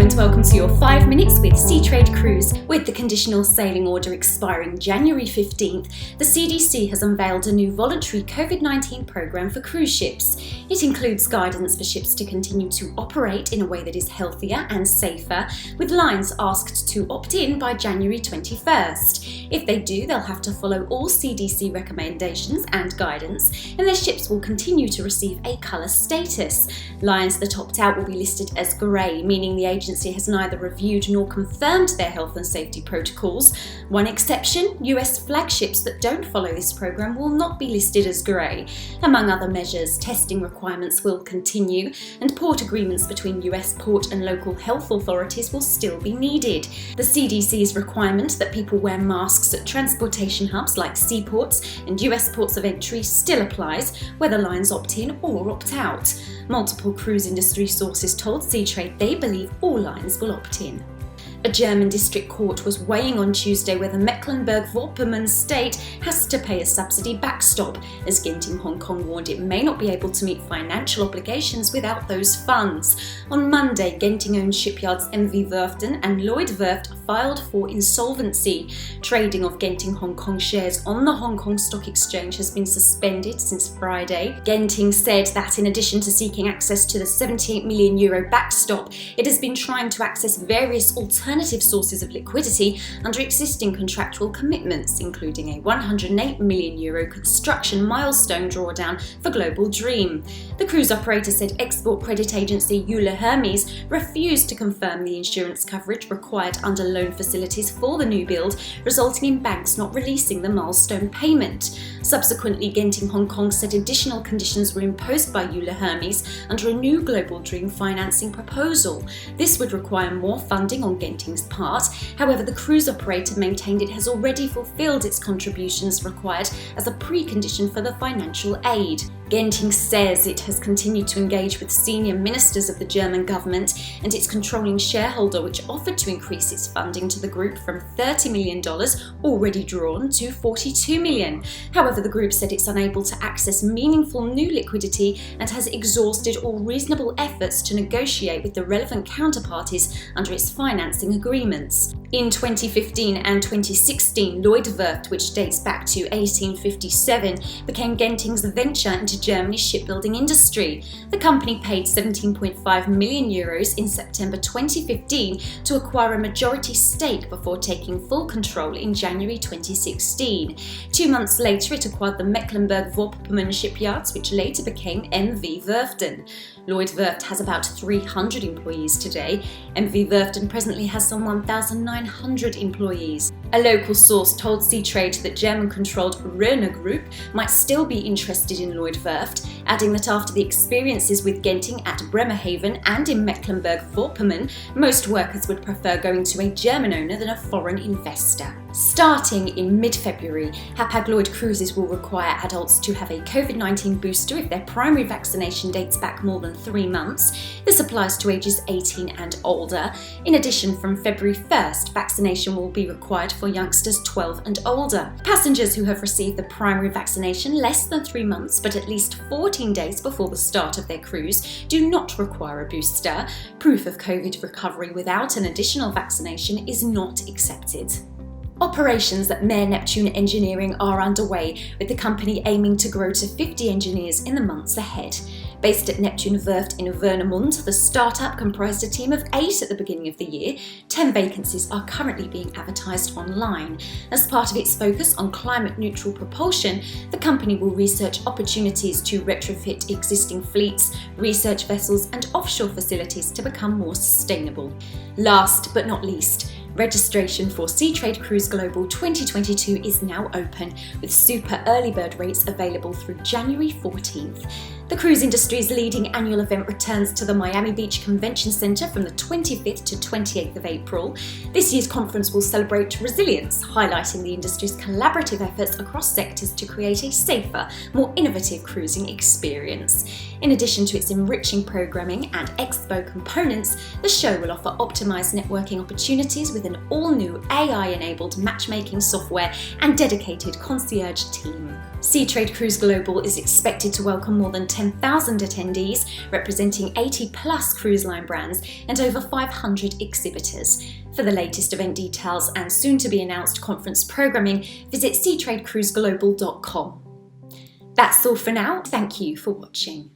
and welcome to your 5 minutes with Seatrade Cruise. With the conditional sailing order expiring January 15th, the CDC has unveiled a new voluntary COVID-19 program for cruise ships. It includes guidance for ships to continue to operate in a way that is healthier and safer, with lines asked to opt in by January 21st. If they do, they'll have to follow all CDC recommendations and guidance, and their ships will continue to receive a colour status. Lines that opt out will be listed as grey, meaning the agency has neither reviewed nor confirmed their health and safety protocols. One exception, US flagships that don't follow this program will not be listed as grey. Among other measures, testing requirements will continue, and port agreements between US port and local health authorities will still be needed. The CDC's requirement that people wear masks at transportation hubs like seaports and US ports of entry still applies, whether lines opt in or opt out. Multiple cruise industry sources told Seatrade they believe all lines will opt in. A German district court was weighing on Tuesday whether Mecklenburg-Vorpommern state has to pay a subsidy backstop, as Genting Hong Kong warned it may not be able to meet financial obligations without those funds. On Monday, Genting-owned shipyards MV Werften and Lloyd Werft filed for insolvency. Trading of Genting Hong Kong shares on the Hong Kong Stock Exchange has been suspended since Friday. Genting said that in addition to seeking access to the €78 million backstop, it has been trying to access various alternative sources of liquidity under existing contractual commitments, including a €108 million construction milestone drawdown for Global Dream. The cruise operator said export credit agency Euler Hermes refused to confirm the insurance coverage required under loan facilities for the new build, resulting in banks not releasing the milestone payment. Subsequently, Genting Hong Kong said additional conditions were imposed by Euler Hermes under a new Global Dream financing proposal. This would require more funding on Genting's part. However, the cruise operator maintained it has already fulfilled its contributions required as a precondition for the financial aid. Genting says it has continued to engage with senior ministers of the German government and its controlling shareholder, which offered to increase its funding to the group from $30 million already drawn to $42 million. However, the group said it's unable to access meaningful new liquidity and has exhausted all reasonable efforts to negotiate with the relevant counterparties under its financing agreements. In 2015 and 2016, Lloyd Werft, which dates back to 1857, became Genting's venture into Germany's shipbuilding industry. The company paid €17.5 million in September 2015 to acquire a majority stake before taking full control in January 2016. 2 months later, it acquired the Mecklenburg-Vorpommern shipyards, which later became MV Werften. Lloyd Werft has about 300 employees today. MV Werften presently has some 1,900 employees. A local source told Seatrade that German-controlled REUNITIng Group might still be interested in Lloyd Werft, adding that after the experiences with Genting at Bremerhaven and in Mecklenburg-Vorpommern, most workers would prefer going to a German owner than a foreign investor. Starting in mid-February, Hapag-Lloyd Cruises will require adults to have a COVID-19 booster if their primary vaccination dates back more than 3 months. This applies to ages 18 and older. In addition, from February 1st, vaccination will be required for youngsters 12 and older. Passengers who have received the primary vaccination less than 3 months but at least 14 days before the start of their cruise do not require a booster. Proof of COVID recovery without an additional vaccination is not accepted. Operations at Meyer Neptun Engineering are underway, with the company aiming to grow to 50 engineers in the months ahead. Based at Neptun Werft in Warnemünde, the startup comprised a team of 8 at the beginning of the year. 10 vacancies are currently being advertised online. As part of its focus on climate-neutral propulsion, the company will research opportunities to retrofit existing fleets, research vessels and offshore facilities to become more sustainable. Last but not least, registration for Seatrade Cruise Global 2022 is now open, with super early bird rates available through January 14th. The cruise industry's leading annual event returns to the Miami Beach Convention Center from the 25th to 28th of April. This year's conference will celebrate resilience, highlighting the industry's collaborative efforts across sectors to create a safer, more innovative cruising experience. In addition to its enriching programming and expo components, the show will offer optimized networking opportunities with an all-new AI-enabled matchmaking software and dedicated concierge team. Seatrade Cruise Global is expected to welcome more than 10,000 attendees, representing 80 plus cruise line brands and over 500 exhibitors. For the latest event details and soon to be announced conference programming, visit seatradecruiseglobal.com. That's all for now. Thank you for watching.